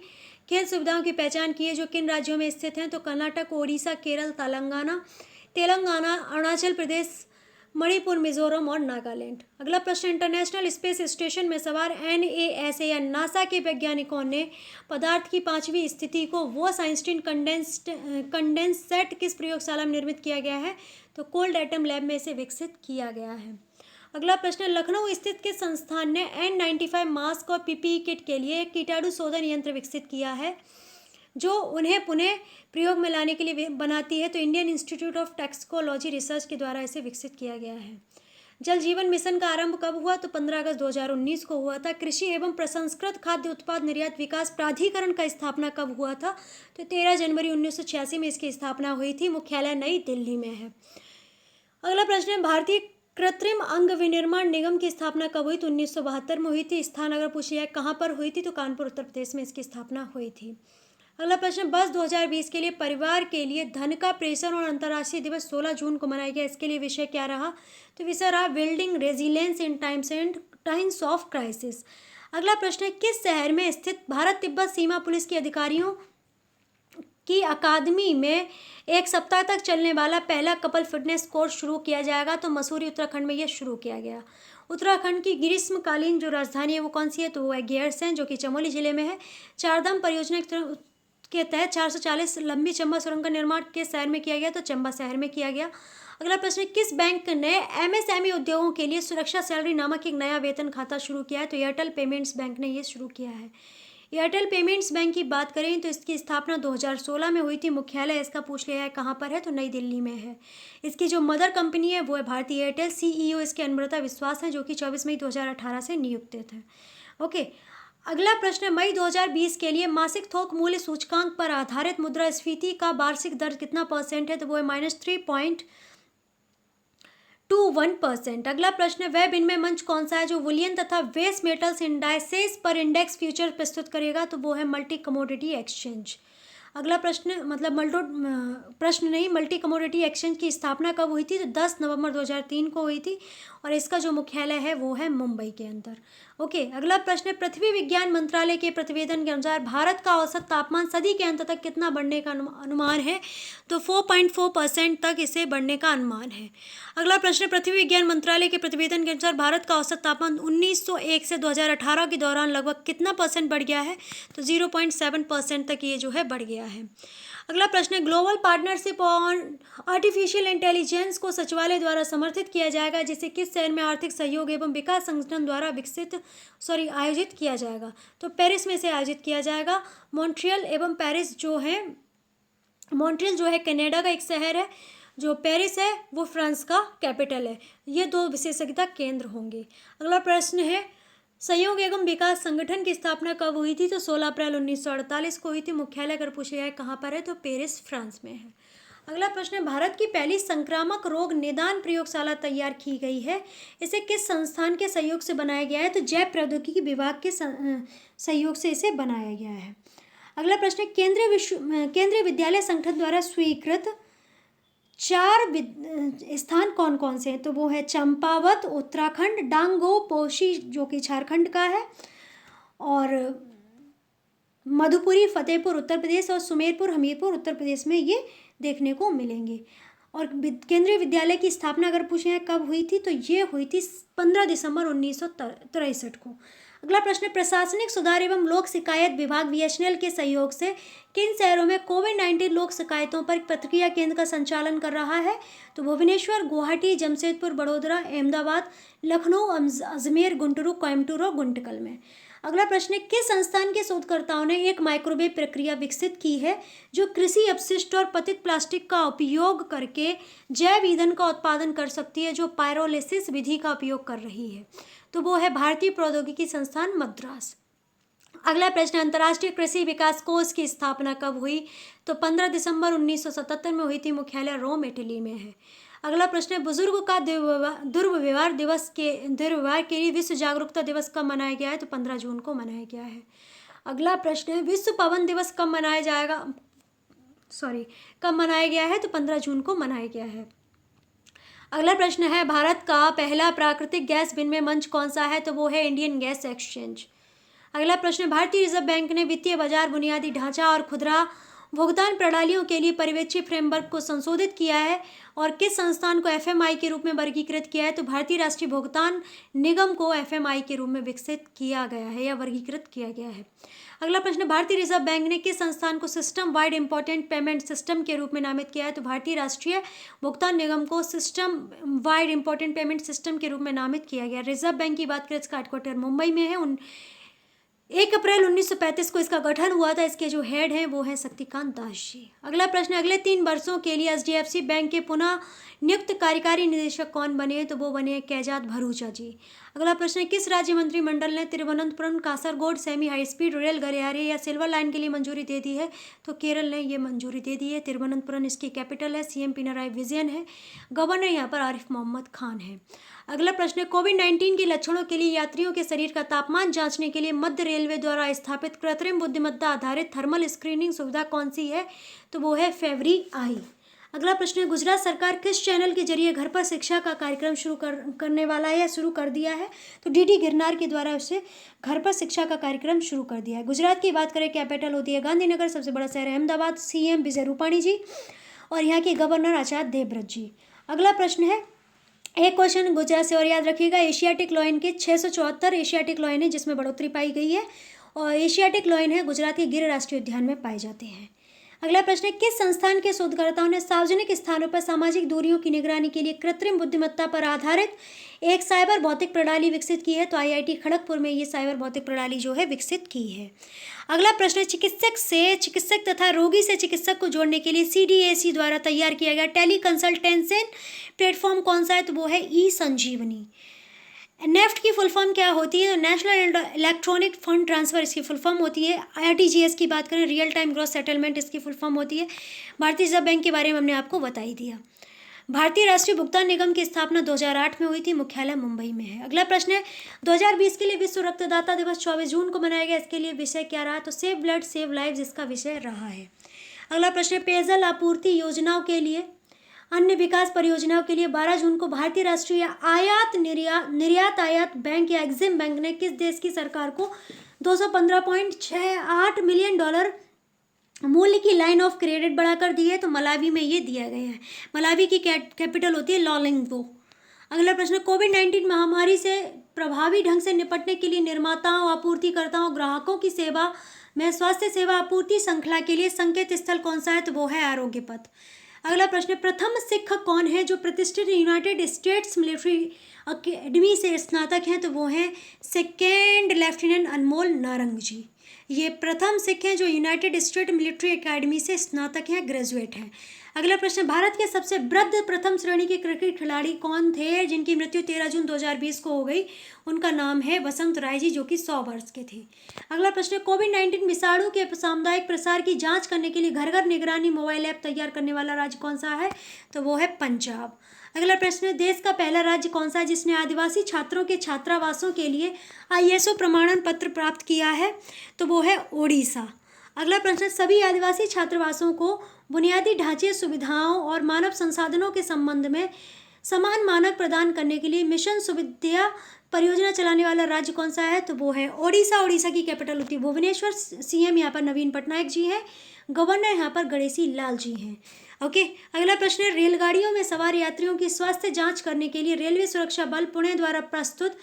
खेल सुविधाओं की पहचान की है, जो किन राज्यों में स्थित हैं? तो कर्नाटक, ओडिशा, केरल, तेलंगाना, अरुणाचल प्रदेश, मणिपुर, मिजोरम और नागालैंड। अगला प्रश्न, इंटरनेशनल स्पेस स्टेशन में सवार NASA या नासा के वैज्ञानिकों ने पदार्थ की 5वीं स्थिति को वोस-आइंस्टीन कंडेंसेट किस प्रयोगशाला में निर्मित किया गया है? तो कोल्ड एटम लैब में इसे विकसित किया गया है। अगला प्रश्न, लखनऊ स्थित किस संस्थान ने N95 मास्क और PPE किट के लिए एक कीटाणु शोधन यंत्र विकसित किया है जो उन्हें पुनः प्रयोग में लाने के लिए बनाती है? तो Indian institute of toxicology research के द्वारा इसे विकसित किया गया है। जल जीवन मिशन का आरंभ कब हुआ? तो 15 अगस्त 2019 को हुआ था। कृषि एवं प्रसंस्कृत खाद्य उत्पाद निर्यात विकास प्राधिकरण का स्थापना कब हुआ था? तो 13 जनवरी 1986 में इसकी स्थापना हुई थी। मुख्यालय नई दिल्ली में है। अगला प्रश्न है, भारतीय कृत्रिम अंग विनिर्माण निगम की स्थापना कब हुई? तो 1972 में हुई थी। स्थान अगर पूछ लिया कहाँ पर हुई थी, तो कानपुर उत्तर प्रदेश में इसकी स्थापना हुई थी। अगला प्रश्न, वर्ष 2020 के लिए परिवार के लिए धन का प्रेषण और अंतर्राष्ट्रीय दिवस 16 जून को मनाया गया। इसके लिए विषय क्या रहा? तो विषय रहा building resilience in times of crisis. अगला प्रश्न है, किस शहर में स्थित भारत तिब्बत सीमा पुलिस के अधिकारियों की अकादमी में एक सप्ताह तक चलने वाला पहला कपल फिटनेस कोर्स शुरू किया जाएगा? तो मसूरी उत्तराखंड में यह शुरू किया गया। उत्तराखंड की ग्रीष्मकालीन जो राजधानी है वो कौन सी है? तो वो है गैरसैंण, जो कि चमोली जिले में है। चारधाम परियोजना के तहत 440 लंबी चंबा सुरंग का निर्माण किस शहर में किया गया? तो चंबा शहर में किया गया। अगला प्रश्न, किस बैंक ने एमएसएमई उद्योगों के लिए सुरक्षा सैलरी नामक एक नया वेतन खाता शुरू किया है? तो एयरटेल पेमेंट्स बैंक ने ये शुरू किया है। एयरटेल पेमेंट्स बैंक की बात करें तो इसकी स्थापना 2016 में हुई थी। मुख्यालय इसका पूछ लिया है कहाँ पर है? तो नई दिल्ली में है। इसकी जो मदर कंपनी है वो है भारतीय एयरटेल। सीईओ इसके अमृता विश्वास हैं, जो कि 24 मई 2018 से नियुक्त थे। ओके, अगला प्रश्न, मई 2020 के लिए मासिक थोक मूल्य सूचकांक पर आधारित मुद्रास्फीति का वार्षिक दर कितना परसेंट है? तो वो है -3.21%। अगला प्रश्न, वह विनिमय मंच कौन सा है जो बुलियन तथा बेस मेटल्स इंडाइसेस पर इंडेक्स फ्यूचर प्रस्तुत करेगा? तो वो है मल्टी कमोडिटी एक्सचेंज। अगला प्रश्न, मल्टी कमोडिटी एक्सचेंज की स्थापना कब हुई थी? तो 10 नवंबर 2003 को हुई थी और इसका जो मुख्यालय है वो है मुंबई के अंदर। ओके, अगला प्रश्न, पृथ्वी विज्ञान मंत्रालय के प्रतिवेदन के अनुसार भारत का औसत तापमान सदी के अंत तक कितना बढ़ने का अनुमान है? तो 4.4% तक इसे बढ़ने का अनुमान है। अगला प्रश्न, पृथ्वी विज्ञान मंत्रालय के प्रतिवेदन के अनुसार भारत का औसत तापमान 1901 से 2018 के दौरान लगभग कितना परसेंट बढ़ गया है? तो 0.7% तक ये जो है बढ़ गया है। अगला प्रश्न, global partnership on artificial intelligence को सचिवालय द्वारा समर्थित किया जाएगा, जिसे किस शहर में आर्थिक सहयोग एवं विकास संगठन द्वारा आयोजित किया जाएगा? तो पेरिस में से आयोजित किया जाएगा। मॉन्ट्रियल एवं पेरिस जो है, मॉन्ट्रियल जो है कनाडा का एक शहर है, जो पेरिस है वो फ्रांस का कैपिटल है। ये दो विशेषज्ञता केंद्र होंगे। अगला प्रश्न है, सहयोग एवं विकास संगठन की स्थापना कब हुई थी? तो 16 अप्रैल 1948 को हुई थी। मुख्यालय अगर पूछा जाए कहाँ पर है? तो पेरिस फ्रांस में है। अगला प्रश्न है, भारत की पहली संक्रामक रोग निदान प्रयोगशाला तैयार की गई है। इसे किस संस्थान के सहयोग से बनाया गया है? तो जैव प्रौद्योगिकी विभाग के सहयोग से इसे बनाया गया है। अगला प्रश्न, केंद्रीय विद्यालय संगठन द्वारा स्वीकृत 4 स्थान कौन कौन से हैं? तो वो है चंपावत उत्तराखंड, डांगो पोशी जो कि झारखंड का है, और मधुपुरी फतेहपुर उत्तर प्रदेश, और सुमेरपुर हमीरपुर उत्तर प्रदेश में ये देखने को मिलेंगे। और केंद्रीय विद्यालय की स्थापना अगर पूछे हैं कब हुई थी? तो ये हुई थी 15 दिसंबर 1963 को। अगला प्रश्न, प्रशासनिक सुधार एवं लोक शिकायत विभाग बीएसएनएल के सहयोग से किन शहरों में कोविड-19 लोक शिकायतों पर प्रतिक्रिया केंद्र का संचालन कर रहा है? तो भुवनेश्वर, गुवाहाटी, जमशेदपुर, बड़ोदरा, अहमदाबाद, लखनऊ, अजमेर, गुंटूरू, कोयम्बटूर और गुंटकल में। अगला प्रश्न, किस संस्थान के शोधकर्ताओं ने एक माइक्रोवेव प्रक्रिया विकसित की है जो कृषि अपशिष्ट और पतित प्लास्टिक का उपयोग करके जैव ईंधन का उत्पादन कर सकती है, जो पायरोलिसिस विधि का उपयोग कर रही है? तो वो है भारतीय प्रौद्योगिकी संस्थान मद्रास। अगला प्रश्न, अंतर्राष्ट्रीय कृषि विकास कोष की स्थापना कब हुई? तो 15 दिसंबर 1977 में हुई थी। मुख्यालय रोम इटली में है। अगला प्रश्न है, बुजुर्ग का दुर्व्यवहार के लिए विश्व जागरूकता दिवस कब मनाया गया है? तो 15 जून को मनाया गया है। अगला प्रश्न है, विश्व पवन दिवस कब मनाया गया है? तो 15 जून को मनाया गया है। अगला प्रश्न है, भारत का पहला प्राकृतिक गैस विनिमय मंच कौन सा है? तो वो है इंडियन गैस एक्सचेंज। अगला प्रश्न, भारतीय रिजर्व बैंक ने वित्तीय बाजार, बुनियादी ढांचा और खुदरा भुगतान प्रणालियों के लिए पर्यवेक्षी फ्रेमवर्क को संशोधित किया है और किस संस्थान को एफएमआई के रूप में वर्गीकृत किया है? तो भारतीय राष्ट्रीय भुगतान निगम को एफएमआई के रूप में विकसित किया गया है या वर्गीकृत किया गया है। अगला प्रश्न, भारतीय रिजर्व बैंक ने किस संस्थान को system wide important payment system के रूप में नामित किया है? तो भारतीय राष्ट्रीय भुगतान निगम को system wide important payment system के रूप में नामित किया गया। रिजर्व बैंक की बात करें, इसका हेडक्वार्टर मुंबई में है। 1 अप्रैल 1935 को इसका गठन हुआ था। इसके जो हेड हैं वो हैं शक्तिकांत दास जी। अगला प्रश्न, अगले 3 वर्षों के लिए एचडीएफसी बैंक के पुनः नियुक्त कार्यकारी निदेशक कौन बने हैं? तो वो बने हैं कैजात भरूचा जी। अगला प्रश्न, किस राज्य मंत्रिमंडल ने Thiruvananthapuram Kasaragod semi high speed rail गलियारे या सिल्वर लाइन के लिए मंजूरी दे दी है? तो केरल ने ये मंजूरी दे दी है। तिरुवनंतपुरम इसकी कैपिटल है। सीएम पिनराई विजयन है। गवर्नर यहाँ पर आरिफ मोहम्मद खान है। अगला प्रश्न है, कोविड-19 के लक्षणों के लिए यात्रियों के शरीर का तापमान जांचने के लिए मध्य रेलवे द्वारा स्थापित कृत्रिम बुद्धिमत्ता आधारित थर्मल स्क्रीनिंग सुविधा कौन सी है? तो वो है फेवरी आई। अगला प्रश्न है, गुजरात सरकार किस चैनल के जरिए घर पर शिक्षा का कार्यक्रम करने वाला है या शुरू कर दिया है? तो डीडी गिरनार के द्वारा उसे घर पर शिक्षा का कार्यक्रम शुरू कर दिया है। गुजरात की बात करें, कैपिटल होती है गांधीनगर, सबसे बड़ा शहर है अहमदाबाद, सीएम विजय रूपाणी जी और यहाँ के गवर्नर आचार्य देवव्रत जी। अगला प्रश्न है, एक क्वेश्चन गुजरात से और याद रखिएगा, एशियाटिक लॉयन के 674 एशियाटिक लॉयन है जिसमें बढ़ोतरी पाई गई है और एशियाटिक लॉयन है गुजरात के गिर राष्ट्रीय उद्यान में पाए जाते हैं। अगला प्रश्न है, किस संस्थान के शोधकर्ताओं ने सार्वजनिक स्थानों पर सामाजिक दूरियों की निगरानी के लिए कृत्रिम बुद्धिमत्ता पर आधारित एक साइबर भौतिक प्रणाली विकसित की है? तो आईआईटी खड़गपुर में ये साइबर भौतिक प्रणाली जो है विकसित की है। अगला प्रश्न है, चिकित्सक तथा रोगी से चिकित्सक को जोड़ने के लिए सीडीएसी द्वारा तैयार किया गया टेली कंसल्टेंसी प्लेटफॉर्म कौन सा है? तो वो है ई संजीवनी। नेफ्ट की फुल फॉर्म क्या होती है? तो नेशनल इलेक्ट्रॉनिक फंड ट्रांसफ़र इसकी फुल फॉर्म होती है। आरटीजीएस की बात करें, रियल टाइम ग्रॉस सेटलमेंट इसकी फुल फॉर्म होती है। भारतीय रिजर्व बैंक के बारे में हमने आपको बता ही दिया। भारतीय राष्ट्रीय भुगतान निगम की स्थापना 2008 में हुई थी। मुख्यालय मुंबई में है। अगला प्रश्न है, 2020 के लिए विश्व रक्तदाता दिवस 24 जून को मनाया गया। इसके लिए विषय क्या रहा? तो सेव ब्लड सेव लाइव्स इसका विषय रहा है। अगला प्रश्न है, पेयजल आपूर्ति योजनाओं के लिए अन्य विकास परियोजनाओं के लिए 12 जून को भारतीय राष्ट्रीय निर्यात आयात बैंक या एग्जिम बैंक ने किस देश की सरकार को $215.68 मिलियन मूल्य की लाइन ऑफ क्रेडिट बढ़ाकर दी है? तो मलावी में ये दिया गया है। मलावी की कैपिटल होती है लोलिंगो। अगला प्रश्न, कोविड-19 महामारी से प्रभावी ढंग से निपटने के लिए निर्माताओं, आपूर्तिकर्ताओं, ग्राहकों की सेवा में स्वास्थ्य सेवा आपूर्ति श्रृंखला के लिए संकेत स्थल कौन सा है? तो वो है आरोग्य पथ। अगला प्रश्न, प्रथम सिख कौन है जो प्रतिष्ठित यूनाइटेड स्टेट्स मिलिट्री अकेडमी से स्नातक हैं? तो वो हैं सेकेंड लेफ्टिनेंट अनमोल नारंग जी। ये प्रथम सिख हैं जो यूनाइटेड स्टेट मिलिट्री अकेडमी से स्नातक हैं, ग्रेजुएट हैं। अगला प्रश्न, भारत के सबसे वृद्ध प्रथम श्रेणी के क्रिकेट खिलाड़ी कौन थे जिनकी मृत्यु 13 जून 2020 को हो गई? उनका नाम है वसंत राय जी जो कि 100 वर्ष के थे। अगला प्रश्न, कोविड-19 विषाणु के सामुदायिक प्रसार की जांच करने के लिए घर घर निगरानी मोबाइल ऐप तैयार करने वाला राज्य कौन सा है? तो वो है पंजाब। अगला प्रश्न, देश का पहला राज्य कौन सा है जिसने आदिवासी छात्रों के छात्रावासों के लिए आईएसओ प्रमाणन पत्र प्राप्त किया है? तो वो है ओडिशा। अगला प्रश्न, सभी आदिवासी छात्रावासों को बुनियादी ढांचे, सुविधाओं और मानव संसाधनों के संबंध में समान मानक प्रदान करने के लिए मिशन सुविद्या परियोजना चलाने वाला राज्य कौन सा है? तो वो है ओडिशा। ओडिशा की कैपिटल होती है भुवनेश्वर। सीएम यहाँ पर नवीन पटनायक जी हैं। गवर्नर यहाँ पर गणेशी लाल जी हैं। ओके, अगला प्रश्न है, रेलगाड़ियों में सवार यात्रियों की स्वास्थ्य जांच करने के लिए रेलवे सुरक्षा बल पुणे द्वारा प्रस्तुत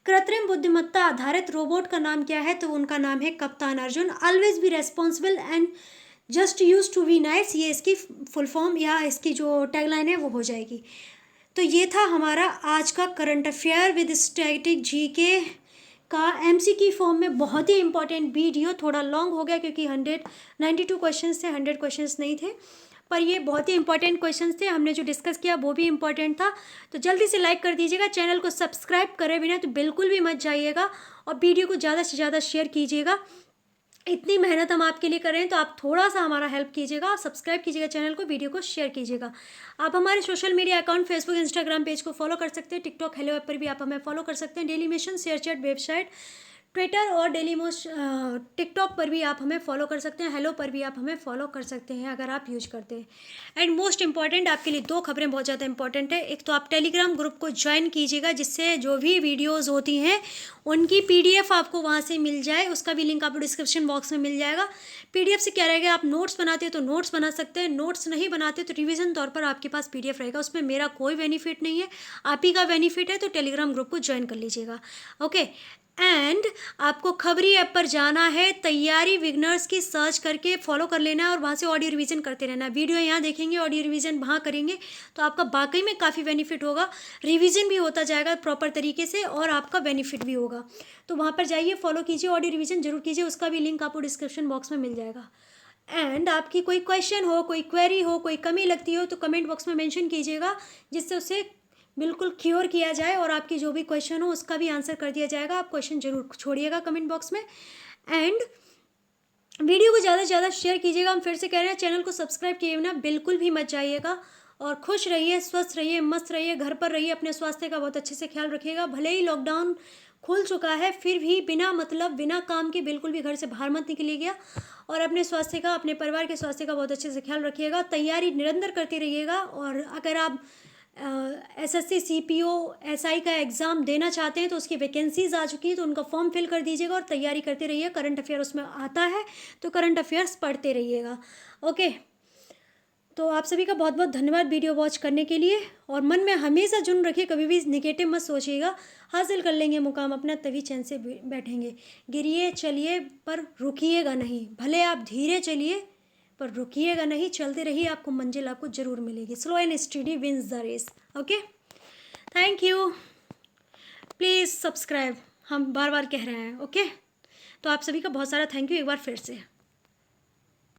कृत्रिम बुद्धिमत्ता आधारित रोबोट का नाम क्या है? तो उनका नाम है कप्तान Arjun. Always be responsible and just use to be nice, ये इसकी फुल फॉर्म या इसकी जो टैगलाइन है वो हो जाएगी। तो ये था हमारा आज का current affair with static GK का एमसीक्यू फॉर्म में बहुत ही इंपॉर्टेंट वीडियो। थोड़ा लॉन्ग हो गया क्योंकि 192 क्वेश्चंस थे, 100 क्वेश्चंस नहीं थे, पर ये बहुत ही इंपॉर्टेंट क्वेश्चंस थे। हमने जो डिस्कस किया वो भी इंपॉर्टेंट था। तो जल्दी से लाइक कर दीजिएगा, चैनल को सब्सक्राइब करे बिना तो बिल्कुल भी मत जाइएगा और वीडियो को ज़्यादा से ज़्यादा शेयर कीजिएगा। इतनी मेहनत हम आपके लिए कर रहे हैं तो आप थोड़ा सा हमारा हेल्प कीजिएगा, सब्सक्राइब कीजिएगा चैनल को, वीडियो को शेयर कीजिएगा। आप हमारे social media account Facebook, Instagram page को फॉलो कर सकते हैं। टिकटॉक हेलो ऐप पर भी आप हमें फॉलो कर सकते हैं। Daily mission, share chat, website, Twitter और डेली मोस्ट टिकटॉक पर भी आप हमें फॉलो कर सकते हैं। हेलो पर भी आप हमें फॉलो कर सकते हैं अगर आप यूज करते हैं। एंड मोस्ट इंपॉर्टेंट आपके लिए 2 खबरें बहुत ज़्यादा इंपॉर्टेंट है। एक तो आप टेलीग्राम ग्रुप को ज्वाइन कीजिएगा जिससे जो भी वीडियोज़ होती हैं उनकी PDF आपको वहाँ से मिल जाए। उसका भी लिंक आपको डिस्क्रिप्शन बॉक्स में मिल जाएगा। PDF से क्या रहेगा, आप नोट्स बनाते हो तो नोट्स बना सकते हैं, नोट्स नहीं बनाते तो रिवीजन तौर पर आपके पास PDF रहेगा। उसमें मेरा कोई बेनिफिट नहीं है, आप ही का बेनिफिट है। तो टेलीग्राम ग्रुप को ज्वाइन कर लीजिएगा। ओके, एंड आपको खबरी ऐप पर जाना है, तैयारी बिगनर्स की सर्च करके फॉलो कर लेना है और वहाँ से ऑडियो रिवीजन करते रहना है। वीडियो यहाँ देखेंगे, ऑडियो रिवीजन वहाँ करेंगे, तो आपका वाकई में काफ़ी बेनिफिट होगा। रिवीजन भी होता जाएगा प्रॉपर तरीके से और आपका बेनिफिट भी होगा। तो वहाँ पर जाइए, फॉलो कीजिए, ऑडियो रिवीजन जरूर कीजिए, उसका भी लिंक आपको डिस्क्रिप्शन बॉक्स में मिल जाएगा। एंड आपकी कोई क्वेश्चन हो, कोई क्वेरी हो, कोई कमी लगती हो तो कमेंट बॉक्स में मेंशन कीजिएगा, जिससे उसे बिल्कुल क्योर किया जाए और आपकी जो भी क्वेश्चन हो उसका भी आंसर कर दिया जाएगा। आप क्वेश्चन जरूर छोड़िएगा कमेंट बॉक्स में। एंड वीडियो को ज़्यादा से ज़्यादा शेयर कीजिएगा। हम फिर से कह रहे हैं, चैनल को सब्सक्राइब किए बिना बिल्कुल भी मत जाइएगा। और खुश रहिए, स्वस्थ रहिए, मस्त रहिए, घर पर रहिए, अपने स्वास्थ्य का बहुत अच्छे से ख्याल रखिएगा। भले ही लॉकडाउन खुल चुका है, फिर भी बिना मतलब बिना काम के बिल्कुल भी घर से बाहर मत निकलिएगा और अपने स्वास्थ्य का, अपने परिवार के स्वास्थ्य का बहुत अच्छे से ख्याल रखिएगा। तैयारी निरंतर करते रहिएगा। और अगर आप एसएससी, सीपीओ, एसआई का एग्ज़ाम देना चाहते हैं तो उसकी वैकेंसीज़ आ चुकी है, तो उनका फॉर्म फिल कर दीजिएगा और तैयारी करते रहिए। करंट अफेयर उसमें आता है तो करंट अफेयर्स पढ़ते रहिएगा। ओके, तो आप सभी का बहुत बहुत धन्यवाद वीडियो वॉच करने के लिए। और मन में हमेशा जुन रखिए, कभी भी नेगेटिव मत सोचिएगा। हासिल कर लेंगे मुकाम अपना, तभी चैन से बैठेंगे। गिरिए चलिए पर रुकिएगा नहीं, भले आप धीरे चलिए पर रुकिएगा नहीं, चलते रहिए, आपको मंजिल आपको ज़रूर मिलेगी। Slow and study wins the race. Okay, thank you. Please subscribe, हम बार बार कह रहे हैं। ओके, तो आप सभी का बहुत सारा थैंक यू एक बार फिर से।